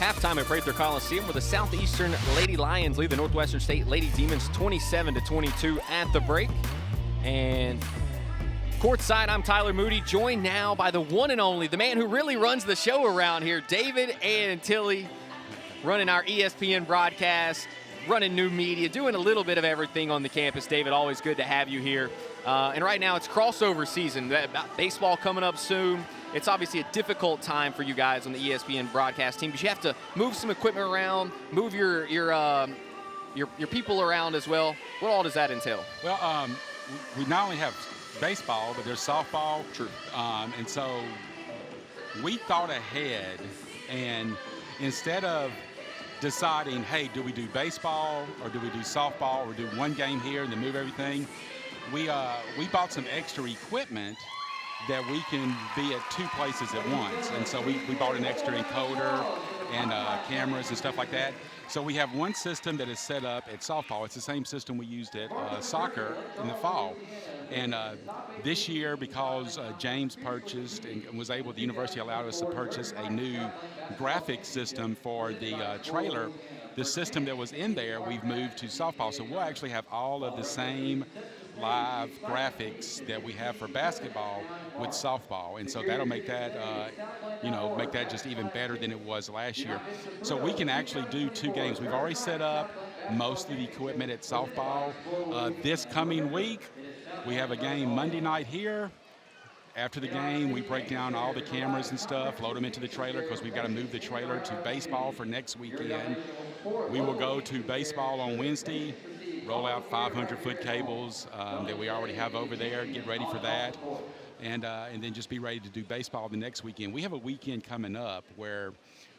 Halftime at Prather Coliseum, where the Southeastern Lady Lions lead the Northwestern State Lady Demons 27-22 at the break. And courtside, I'm Tyler Moody, joined now by the one and only, the man who really runs the show around here, David Antilley, running our ESPN broadcast, running new media, doing a little bit of everything on the campus. David, always good to have you here. And right now it's crossover season. Baseball coming up soon. It's obviously a difficult time for you guys on the ESPN broadcast team because you have to move some equipment around, move your people around as well. What all does that entail? Well, we not only have baseball, but there's softball. True. And so we thought ahead, and instead of deciding, hey, do we do baseball or do we do softball or do one game here and then move everything, we bought some extra equipment that we can be at two places at once. And so we bought an extra encoder and cameras and stuff like that. So we have one system that is set up at softball. It's the same system we used at soccer in the fall. And this year, because James purchased and was able, the university allowed us to purchase a new graphics system for the trailer. The system that was in there, we've moved to softball. So we'll actually have all of the same live graphics that we have for basketball with softball, and so that'll make that make that just even better than it was last year. So we can actually do two games. We've already set up most of the equipment at softball. This coming week we have a game Monday night here. After the game, we break down all the cameras and stuff, load them into the trailer because we've got to move the trailer to baseball for next weekend. We will go to baseball on Wednesday, roll out 500-foot cables that we already have over there, get ready for that, and then just be ready to do baseball the next weekend. We have a weekend coming up where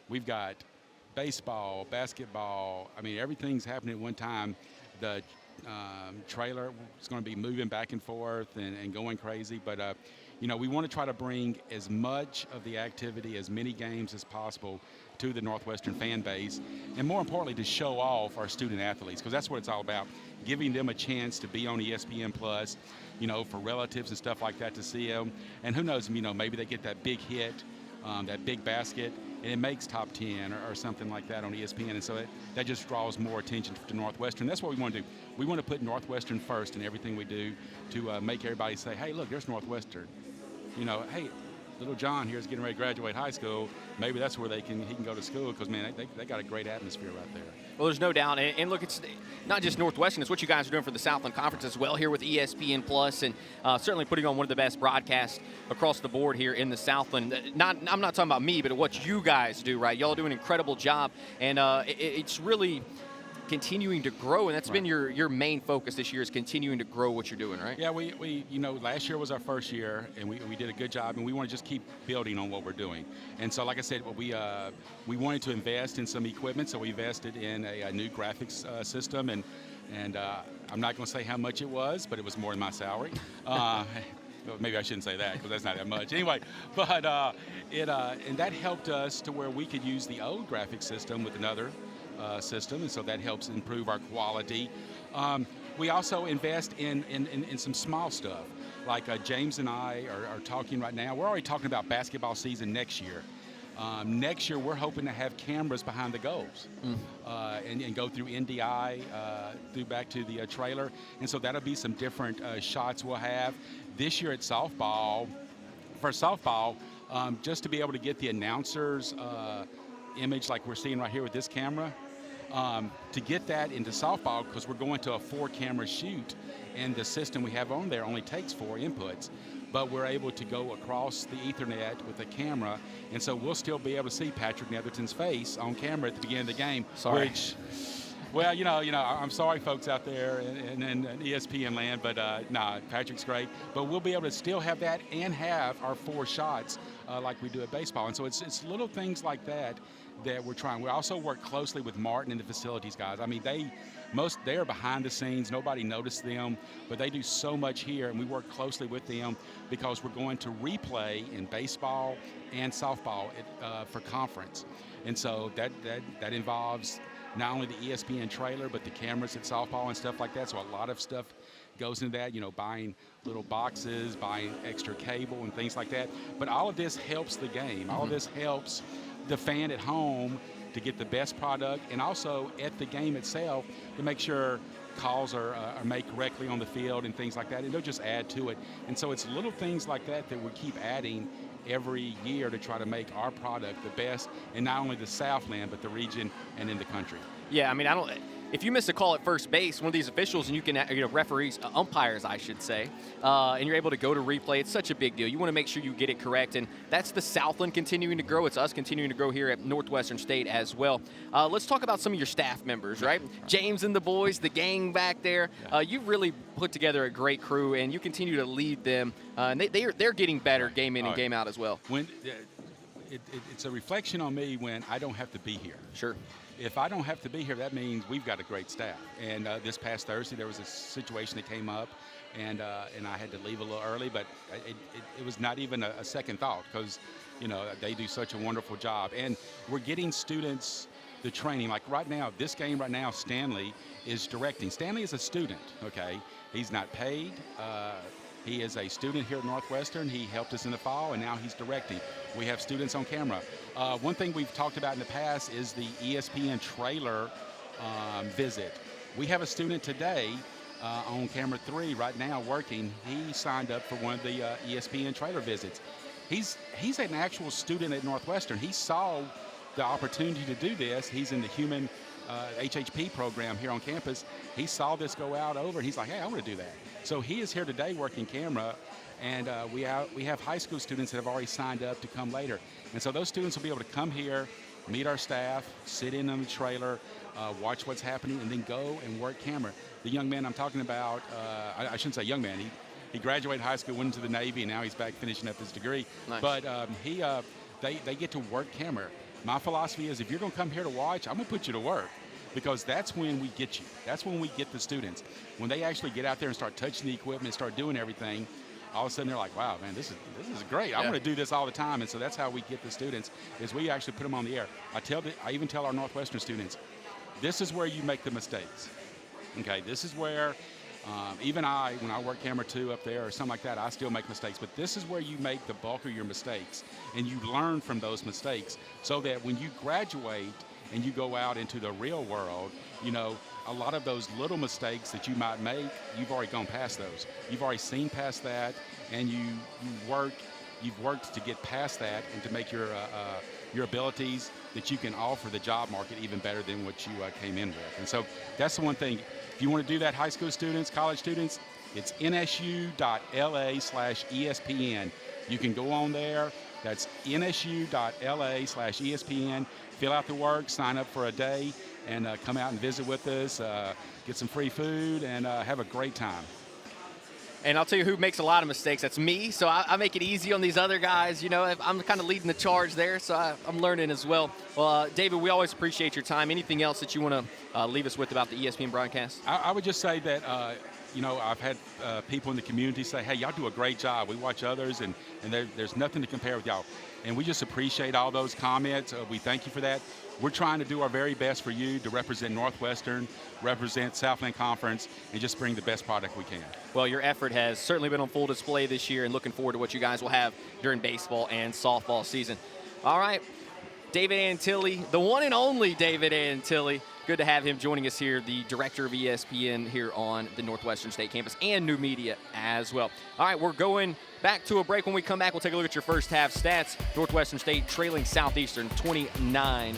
we've got baseball, basketball. I mean, everything's happening at one time. The trailer is going to be moving back and forth and going crazy, but we want to try to bring as much of the activity, as many games as possible to the Northwestern fan base, and more importantly, to show off our student athletes, because that's what it's all about, giving them a chance to be on ESPN Plus, for relatives and stuff like that to see them. And who knows, maybe they get that big hit, that big basket, and it makes top 10 or something like that on ESPN, and so that just draws more attention to Northwestern. That's what we want to do. We want to put Northwestern first in everything we do to make everybody say, hey, look, there's Northwestern. Hey, little John here is getting ready to graduate high school. Maybe that's where he can go to school because, man, they got a great atmosphere right there. Well, there's no doubt. And look, it's not just Northwestern. It's what you guys are doing for the Southland Conference as well here with ESPN Plus, and certainly putting on one of the best broadcasts across the board here in the Southland. I'm not talking about me, but what you guys do, right? Y'all do an incredible job, and it's really continuing to grow, and that's been your main focus this year, is continuing to grow what you're doing, right? Yeah, we last year was our first year, and we did a good job, and we want to just keep building on what we're doing. And so, like I said, we wanted to invest in some equipment, so we invested in a new graphics system, and I'm not going to say how much it was, but it was more than my salary. Maybe I shouldn't say that because that's not that much. Anyway, but and that helped us to where we could use the old graphics system with another system, and so that helps improve our quality. We also invest in some small stuff, like James and I are talking right now. We're already talking about basketball season next year. Next year, we're hoping to have cameras behind the goals and go through NDI, through back to the trailer, and so that'll be some different shots we'll have. This year at softball, just to be able to get the announcers' image like we're seeing right here with this camera, to get that into softball, because we're going to a 4-camera shoot, and the system we have on there only takes 4 inputs, but we're able to go across the Ethernet with a camera, and so we'll still be able to see Patrick Netherton's face on camera at the beginning of the game. Sorry. Well, I'm sorry, folks out there in ESPN land, but Patrick's great. But we'll be able to still have that and have our 4 shots like we do at baseball. And so it's little things like that we're trying. We also work closely with Martin and the facilities guys. I mean, they are behind the scenes. Nobody noticed them, but they do so much here, and we work closely with them because we're going to replay in baseball and softball for conference. And so that involves not only the ESPN trailer, but the cameras at softball and stuff like that. So a lot of stuff goes into that, buying little boxes, buying extra cable and things like that. But all of this helps the game. All of this helps the fan at home to get the best product, and also at the game itself to make sure calls are made correctly on the field and things like that, and they'll just add to it. And so it's little things like that that we keep adding every year to try to make our product the best in not only the Southland, but the region and in the country. Yeah, I mean, if you miss a call at first base, one of these officials, and you can, referees, umpires, I should say, and you're able to go to replay, it's such a big deal. You want to make sure you get it correct, and that's the Southland continuing to grow. It's us continuing to grow here at Northwestern State as well. Let's talk about some of your staff members, right? James and the boys, the gang back there. You've really put together a great crew, and you continue to lead them, and they're getting better game in and game out as well. When it's a reflection on me when I don't have to be here. Sure. If I don't have to be here, that means we've got a great staff. And this past Thursday, there was a situation that came up, and I had to leave a little early, but it was not even a second thought because, they do such a wonderful job. And we're getting students the training. Like right now, this game right now, Stanley is directing. Stanley is a student, okay? He's not paid. He is a student here at Northwestern. He helped us in the fall, and now he's directing. We have students on camera. One thing we've talked about in the past is the ESPN trailer visit. We have a student today on camera 3 right now working. He signed up for one of the ESPN trailer visits. He's an actual student at Northwestern. He saw the opportunity to do this. He's in the human HHP program here on campus. He saw this go out over, and he's like, hey, I want to do that. So he is here today working camera, and we have high school students that have already signed up to come later. And so those students will be able to come here, meet our staff, sit in on the trailer, watch what's happening, and then go and work camera. The young man I'm talking about, I shouldn't say young man, he graduated high school, went into the Navy, and now he's back finishing up his degree. Nice. But they get to work camera. My philosophy is if you're going to come here to watch, I'm going to put you to work because that's when we get you. That's when we get the students. When they actually get out there and start touching the equipment and start doing everything, all of a sudden they're like, wow, man, this is great. Yeah. I want to do this all the time. And so that's how we get the students is we actually put them on the air. I even tell our Northwestern students, this is where you make the mistakes. Okay, this is where even when I work camera 2 up there or something like that, I still make mistakes. But this is where you make the bulk of your mistakes, and you learn from those mistakes so that when you graduate and you go out into the real world, a lot of those little mistakes that you might make, you've already gone past those. You've already seen past that, and you've worked to get past that and to make your abilities that you can offer the job market even better than what you came in with. And so that's the one thing. If you want to do that, high school students, college students, it's nsu.la/ESPN. You can go on there. That's nsu.la/ESPN. Fill out the work, sign up for a day, and come out and visit with us, get some free food, and have a great time. And I'll tell you who makes a lot of mistakes. That's me. So I make it easy on these other guys. I'm kind of leading the charge there, so I'm learning as well. Well, David, we always appreciate your time. Anything else that you want to leave us with about the ESPN broadcast? I would just say that, I've had people in the community say, hey, y'all do a great job. We watch others, and there's nothing to compare with y'all. And we just appreciate all those comments. We thank you for that. We're trying to do our very best for you to represent Northwestern, represent Southland Conference, and just bring the best product we can. Well, your effort has certainly been on full display this year, and looking forward to what you guys will have during baseball and softball season. All right, David Antilley, the one and only David Antilley. Good to have him joining us here, the director of ESPN here on the Northwestern State campus and new media as well. All right, we're going back to a break. When we come back, we'll take a look at your first half stats. Northwestern State trailing Southeastern 27-22.